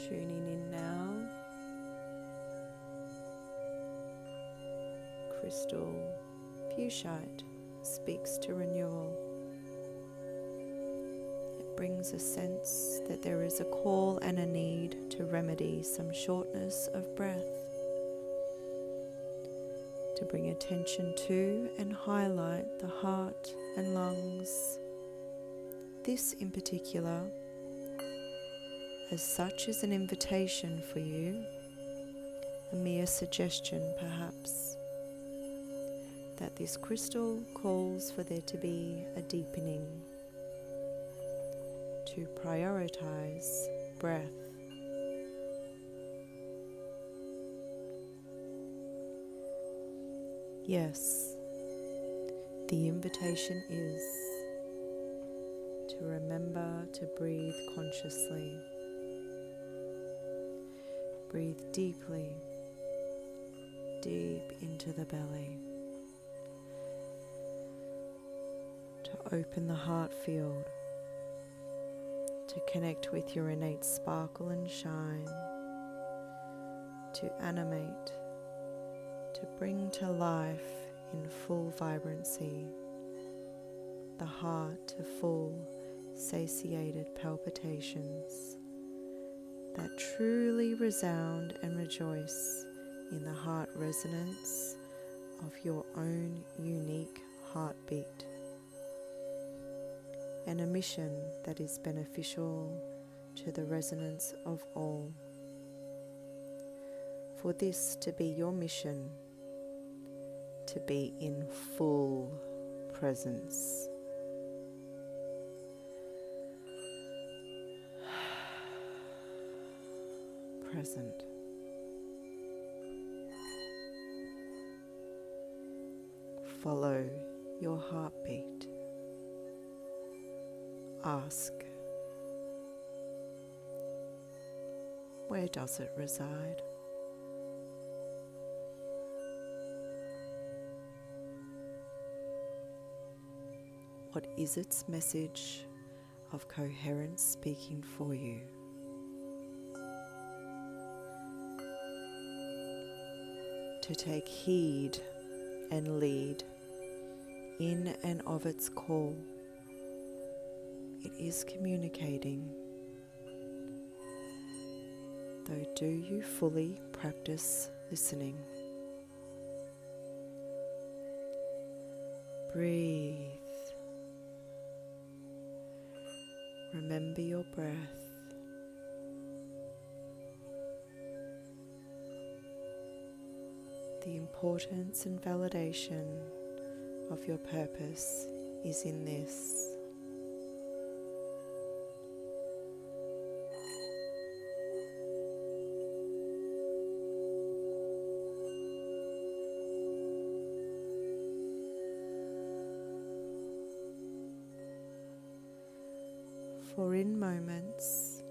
Tuning in now. Crystal Fuchsite speaks to renewal. It brings a sense that there is a call and a need to remedy some shortness of breath, to bring attention to and highlight the heart and lungs. This in particular, as such, is an invitation for you, a mere suggestion perhaps, that this crystal calls for there to be a deepening, to prioritize breath. Yes, the invitation is to remember to breathe consciously. Breathe deeply, deep into the belly. To open the heart field, to connect with your innate sparkle and shine, to animate, to bring to life in full vibrancy, the heart to full, satiated palpitations that truly resound and rejoice in the heart resonance of your own unique heartbeat, and a mission that is beneficial to the resonance of all. For this to be your mission, to be in full presence. Present. Follow your heartbeat. Ask, where does it reside? What is its message of coherence speaking for you? To take heed and lead in and of its call. It is communicating, though do you fully practice listening? Breathe. Remember your breath. The importance and validation of your purpose is in this. For in moments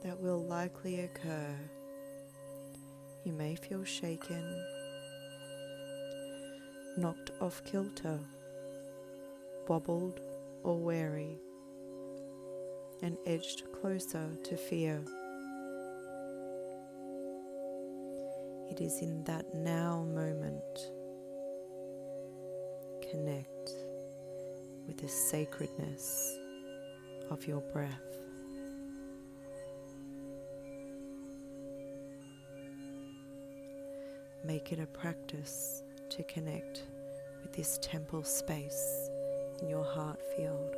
that will likely occur, you may feel shaken, knocked off kilter, wobbled or wary, and edged closer to fear. It is in that now moment, connect with the sacredness of your breath. Make it a practice to connect with this temple space in your heart field,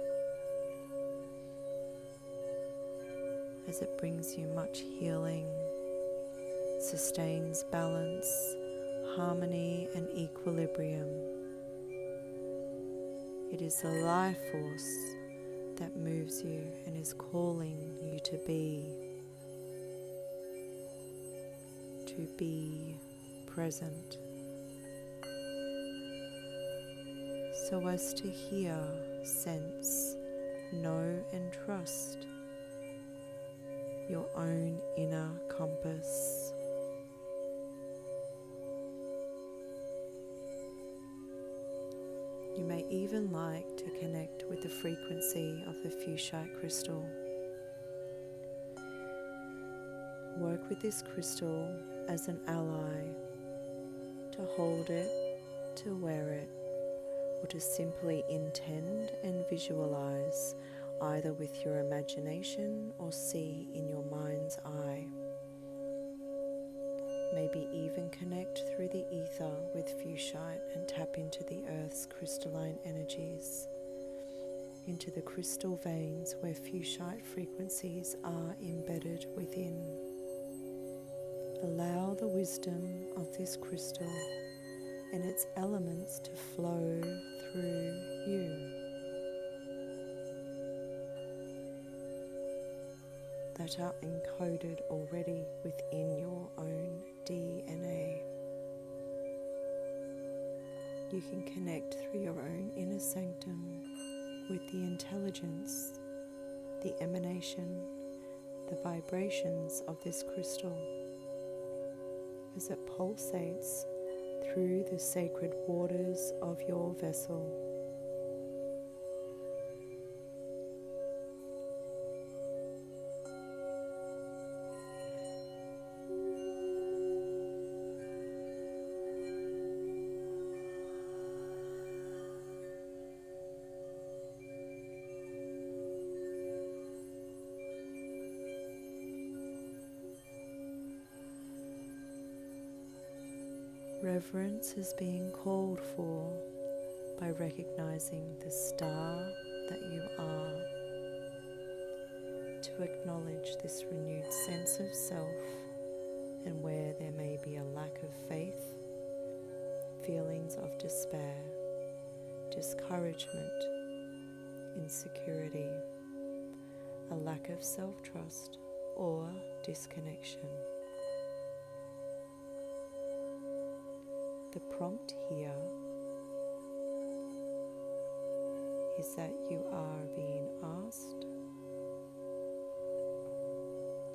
as it brings you much healing, sustains balance, harmony and equilibrium. It is the life force that moves you and is calling you to be present, so as to hear, sense, know and trust your own inner compass. You may even like to connect with the frequency of the Fuchsite crystal. Work with this crystal as an ally, to hold it, to wear it, or to simply intend and visualize either with your imagination or see in your mind's eye. Maybe even connect through the ether with Fuchsite and tap into the Earth's crystalline energies, into the crystal veins where Fuchsite frequencies are embedded within. Allow the wisdom of this crystal and its elements to flow through you, that are encoded already within your own DNA. You can connect through your own inner sanctum with the intelligence, the emanation, the vibrations of this crystal as it pulsates through the sacred waters of your vessel. Reverence is being called for by recognizing the star that you are, to acknowledge this renewed sense of self, and where there may be a lack of faith, feelings of despair, discouragement, insecurity, a lack of self-trust, or disconnection. The prompt here is that you are being asked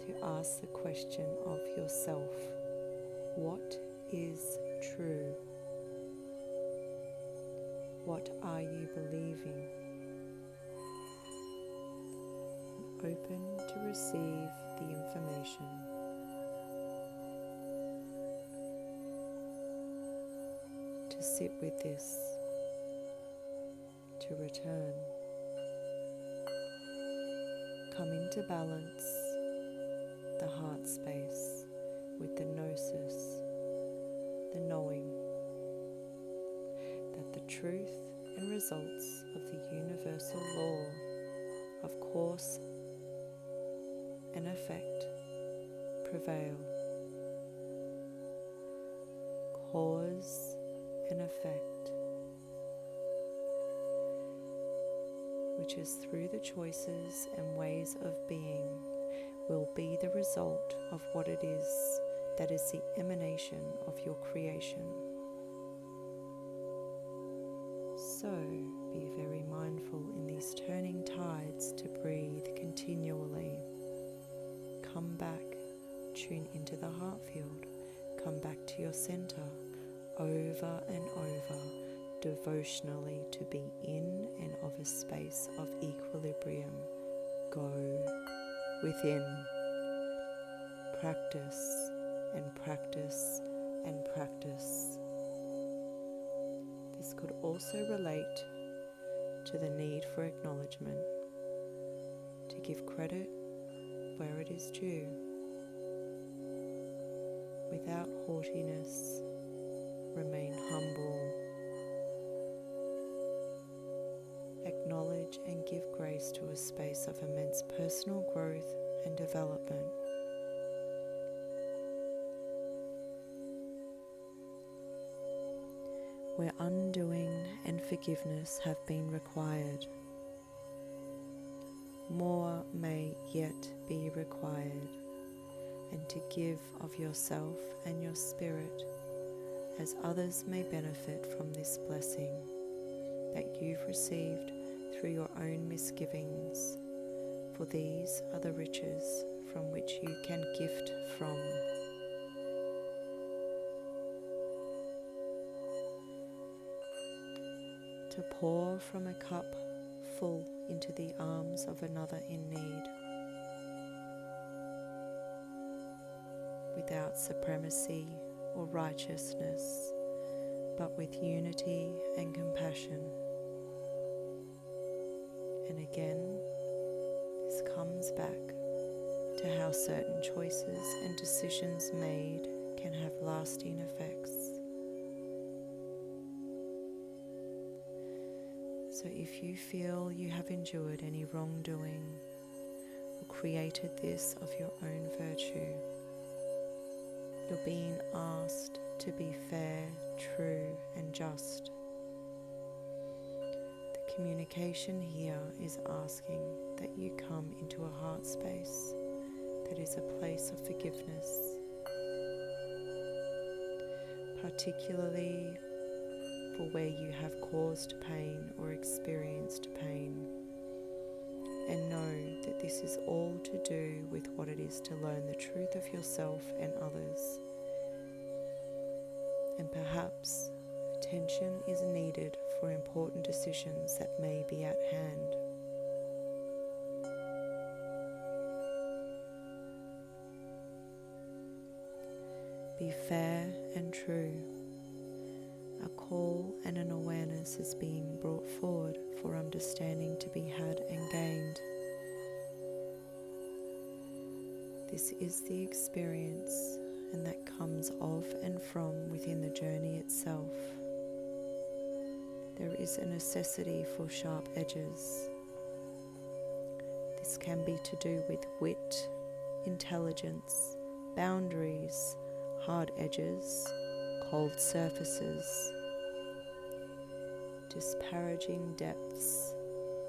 to ask the question of yourself: what is true? What are you believing? Open to receive the information. To sit with this, to return, come into balance, the heart space with the gnosis, the knowing that the truth and results of the universal law of cause and effect prevail. Cause and effect, which is through the choices and ways of being, will be the result of what it is that is the emanation of your creation. So be very mindful in these turning tides to breathe continually. Come back, tune into the heart field, come back to your center, over and over, devotionally, to be in and of a space of equilibrium. Go within. Practice and practice and practice. This could also relate to the need for acknowledgement, to give credit where it is due, without haughtiness. Remain humble. Acknowledge and give grace to a space of immense personal growth and development. Where undoing and forgiveness have been required, more may yet be required, and to give of yourself and your spirit, as others may benefit from this blessing that you've received through your own misgivings, for these are the riches from which you can gift from. To pour from a cup full into the arms of another in need. without supremacy or righteousness, but with unity and compassion. And again, this comes back to how certain choices and decisions made can have lasting effects. So if you feel you have endured any wrongdoing or created this of your own virtue, you're being asked to be fair, true, and just. The communication here is asking that you come into a heart space that is a place of forgiveness, particularly for where you have caused pain or experienced pain, and know that this is all to do with what it is to learn the truth of yourself and others. And perhaps attention is needed for important decisions that may be at hand. Be fair and true. A call and an awareness is being brought forward for understanding to be had and gained. This is the experience, and that comes of and from within the journey itself. There is a necessity for sharp edges. This can be to do with wit, intelligence, boundaries, hard edges, cold surfaces, disparaging depths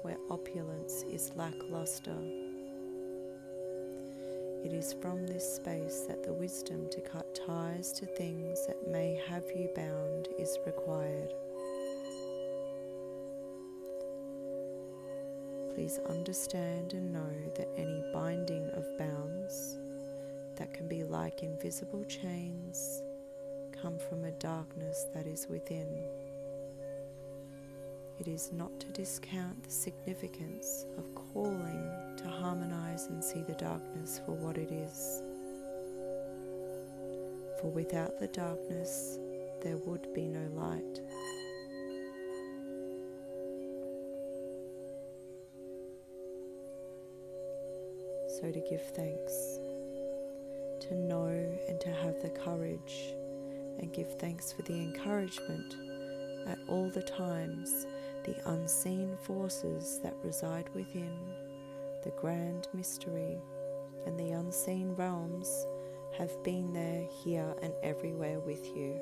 where opulence is lackluster. It is from this space that the wisdom to cut ties to things that may have you bound is required. Please understand and know that any binding of bounds that can be like invisible chains come from a darkness that is within. It is not to discount the significance of calling to harmonize and see the darkness for what it is. For without the darkness, there would be no light. So to give thanks, to know and to have the courage, and give thanks for the encouragement at all the times the unseen forces that reside within, the grand mystery, and the unseen realms have been there, here, and everywhere with you,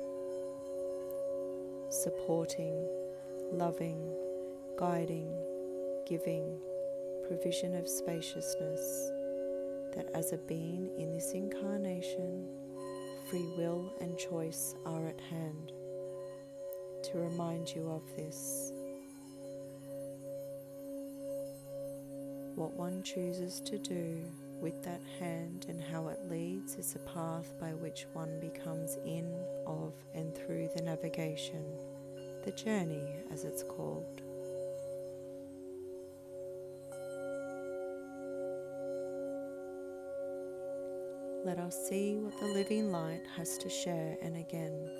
supporting, loving, guiding, giving, provision of spaciousness, that as a being in this incarnation, free will and choice are at hand, to remind you of this. What one chooses to do with that hand and how it leads is a path by which one becomes in, of, and through the navigation, the journey as it's called. Let us see what the living light has to share, and again,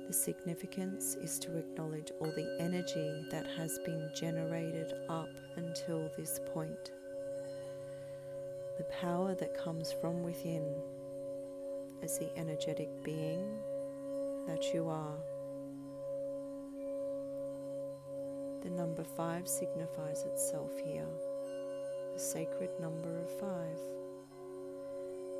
the significance is to acknowledge all the energy that has been generated up until this point. The power that comes from within as the energetic being that you are. The number 5 signifies itself here, the sacred number of 5.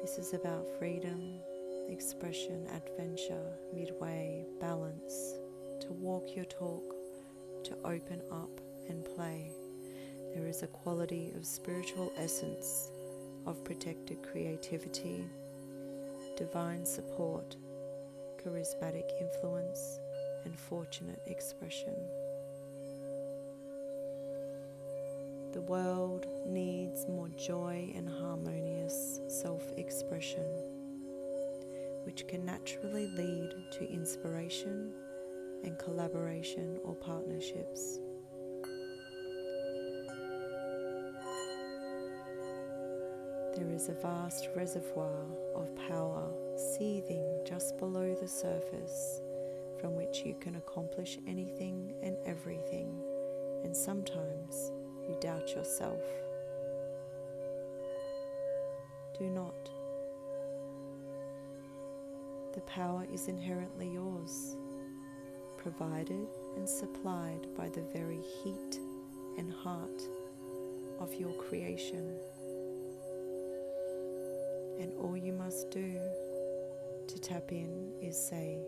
This is about freedom, expression, adventure, midway, balance, to walk your talk, to open up and play. There is a quality of spiritual essence, of protected creativity, divine support, charismatic influence, and fortunate expression. The world needs more joy and harmonious self-expression, which can naturally lead to inspiration and collaboration or partnerships. There is a vast reservoir of power seething just below the surface, from which you can accomplish anything and everything, and sometimes you doubt yourself. Do not. The power is inherently yours, provided and supplied by the very heat and heart of your creation. And all you must do to tap in is say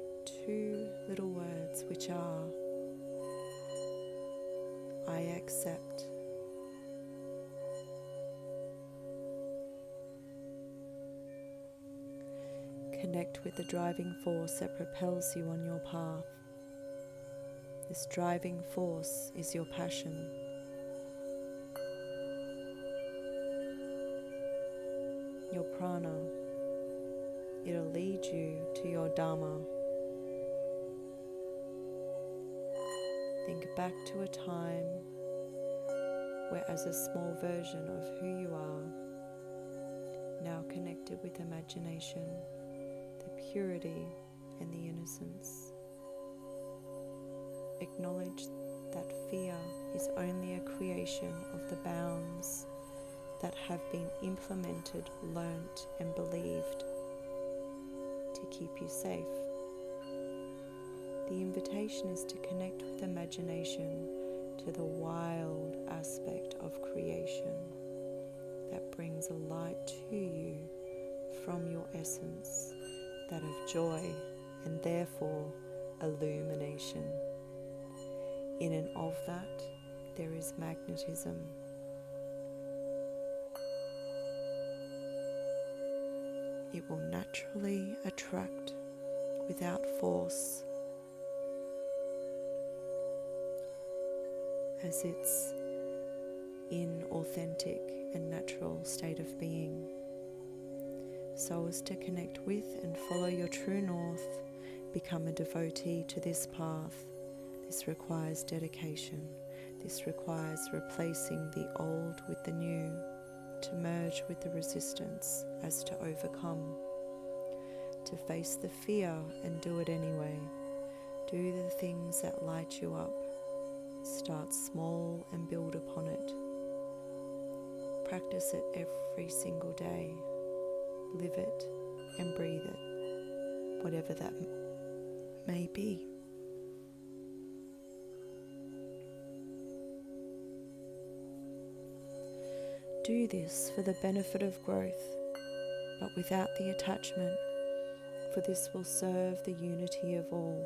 2 little words, which are, I accept. Connect with the driving force that propels you on your path. This driving force is your passion. Your prana. It'll lead you to your dharma. Think back to a time where, as a small version of who you are, now connected with imagination, the purity and the innocence. Acknowledge that fear is only a creation of the bounds that have been implemented, learnt and believed to keep you safe. The invitation is to connect with imagination to the wild aspect of creation that brings a light to you from your essence, that of joy and therefore illumination. In and of that, there is magnetism. It will naturally attract without force, as its inauthentic and natural state of being, so as to connect with and follow your true north, become a devotee to this path. This requires dedication. This requires replacing the old with the new, to merge with the resistance as to overcome, to face the fear and do it anyway. Do the things that light you up. Start small and build upon it. Practice it every single day. Live it and breathe it, whatever that may be. Do this for the benefit of growth, but without the attachment, for this will serve the unity of all,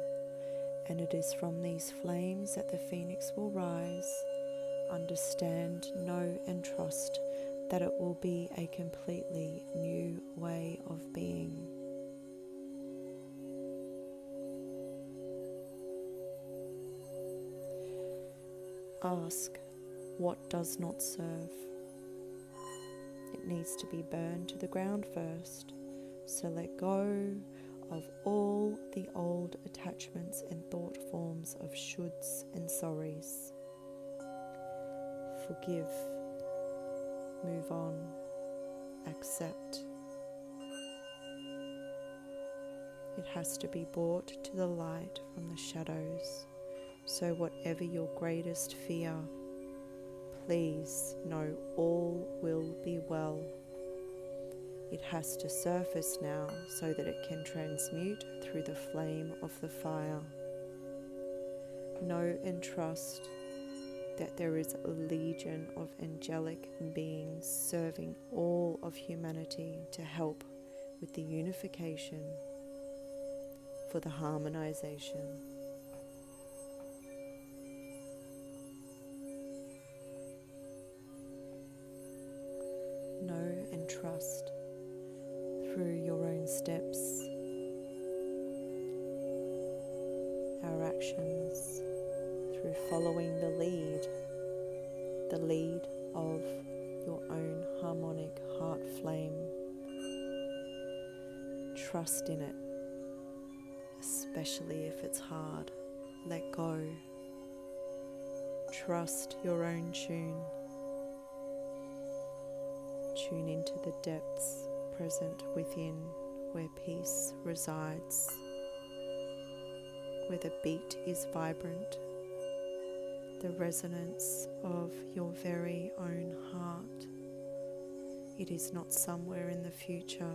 and it is from these flames that the phoenix will rise. Understand, know and trust that it will be a completely new way of being. Ask, what does not serve? It needs to be burned to the ground first, so let go of all the old attachments and thought forms of shoulds and sorries. Forgive, move on, accept. It has to be brought to the light from the shadows, so whatever your greatest fear, please know all will be well. It has to surface now so that it can transmute through the flame of the fire. Know and trust that there is a legion of angelic beings serving all of humanity to help with the unification, for the harmonization. Know and trust through your own steps, our actions, through following the lead of your own harmonic heart flame. Trust in it, especially if it's hard. Let go. Trust your own tune. Tune into the depths present within, where peace resides, where the beat is vibrant, the resonance of your very own heart. It is not somewhere in the future.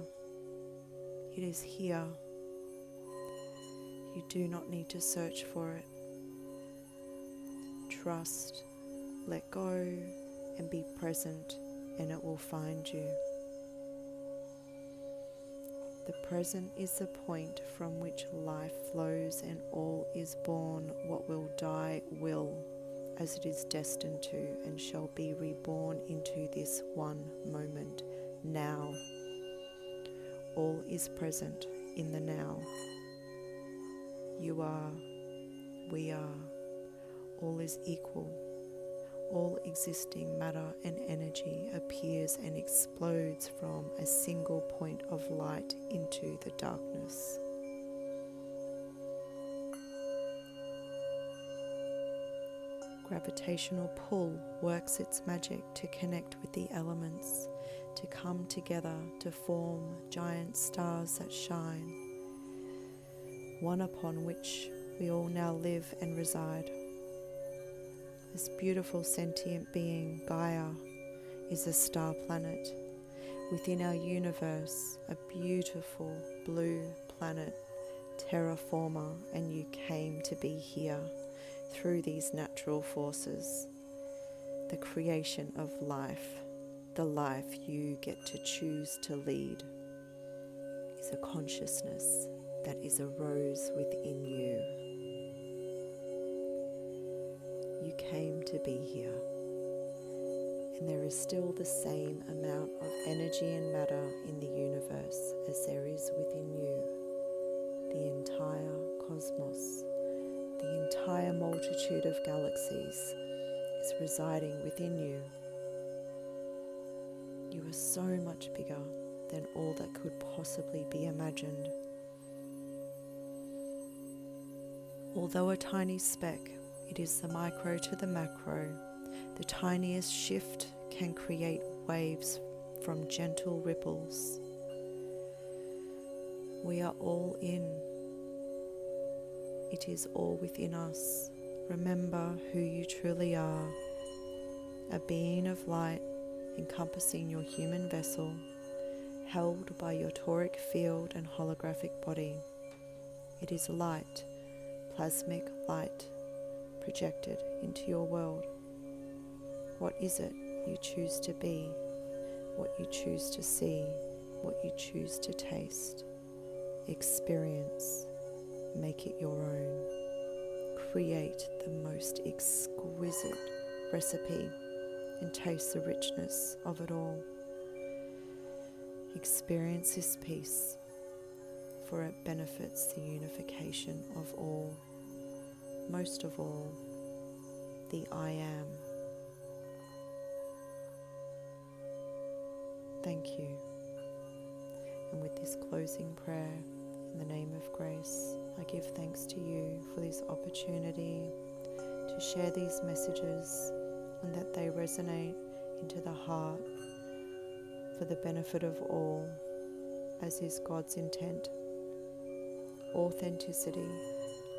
It is here. You do not need to search for it. Trust, let go, and be present, and it will find you. The present is the point from which life flows, and all is born. What will die will, as it is destined to, and shall be reborn into this one moment, now. All is present in the now. You are, we are, all is equal. All existing matter and energy appears and explodes from a single point of light into the darkness. Gravitational pull works its magic to connect with the elements, to come together to form giant stars that shine, one upon which we all now live and reside. This beautiful sentient being, Gaia, is a star planet. Within our universe, a beautiful blue planet, terra forma, and you came to be here through these natural forces. The creation of life, the life you get to choose to lead, is a consciousness that is a rose within you. You came to be here, and there is still the same amount of energy and matter in the universe as there is within you. The entire cosmos, the entire multitude of galaxies is residing within you. You are so much bigger than all that could possibly be imagined. Although a tiny speck, it is the micro to the macro. The tiniest shift can create waves from gentle ripples. We are all in. It is all within us. Remember who you truly are. A being of light encompassing your human vessel, held by your toric field and holographic body. It is light, plasmic light, projected into your world. What is it you choose to be, what you choose to see, what you choose to taste? Experience, make it your own. Create the most exquisite recipe and taste the richness of it all. Experience this peace, for it benefits the unification of all. Most of all, the I am. Thank you. And with this closing prayer, in the name of grace, I give thanks to you for this opportunity to share these messages, and that they resonate into the heart for the benefit of all, as is God's intent. Authenticity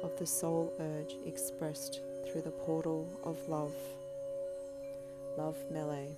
of the soul urge expressed through the portal of love. Love, Melee.